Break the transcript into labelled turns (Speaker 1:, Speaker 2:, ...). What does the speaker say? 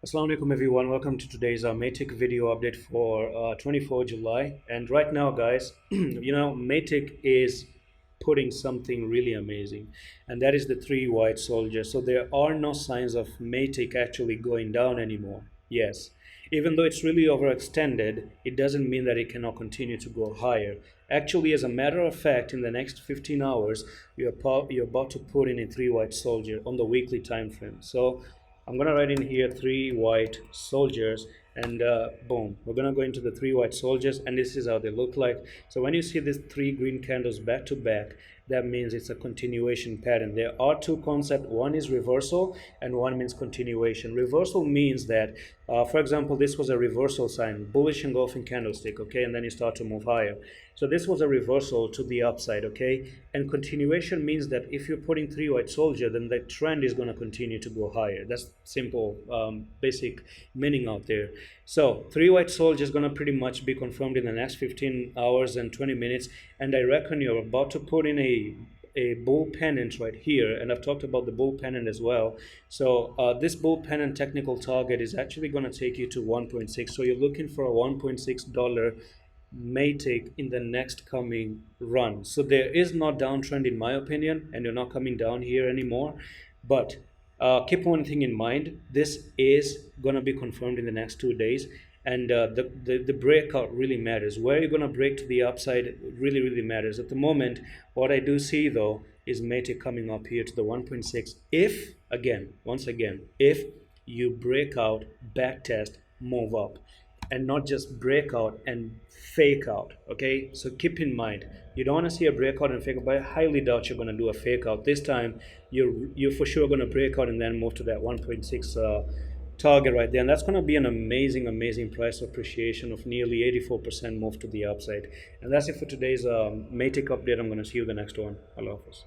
Speaker 1: Assalamu alaikum everyone, welcome to today's Matic video update for 24 July. And right now guys, Matic is putting something really amazing, and that is the three white soldiers. So there are no signs of Matic actually going down anymore. Yes, even though it's really overextended, it doesn't mean that it cannot continue to go higher. Actually, as a matter of fact, in the next 15 hours, you're about to put in a three white soldier on the weekly time frame. So I'm gonna write in here three white soldiers, and boom, we're gonna go into the three white soldiers, and this is how they look like. So when you see these three green candles back to back, that means it's a continuation pattern. There are two concepts. One is reversal and one means continuation. Reversal means that, for example, this was a reversal sign, bullish engulfing candlestick, okay, and then you start to move higher. So this was a reversal to the upside, okay, and continuation means that if you're putting three white soldier, then the trend is going to continue to go higher. That's simple, basic meaning out there. So three white soldier is going to pretty much be confirmed in the next 15 hours and 20 minutes, and I reckon you're about to put in a bull pennant right here, and I've talked about the bull pennant as well. So this bull pennant technical target is actually going to take you to 1.6. So you're looking for a $1.6 Matic in the next coming run. So there is no downtrend in my opinion, and you're not coming down here anymore. But keep one thing in mind: this is going to be confirmed in the next 2 days, and the breakout really matters. Where you're going to break to the upside really matters. At the moment, what I do see though is Matic coming up here to the 1.6. If again, once again, if you break out, back test, move up, and not just break out and fake out. Okay, so keep in mind, you don't want to see a breakout and fake out, but I highly doubt you're going to do a fake out this time. You're for sure going to break out and then move to that 1.6 target right there, and that's going to be an amazing price appreciation of nearly 84% move to the upside. And that's it for today's Matic update. I'm going to see you the next one. Allah Hafiz.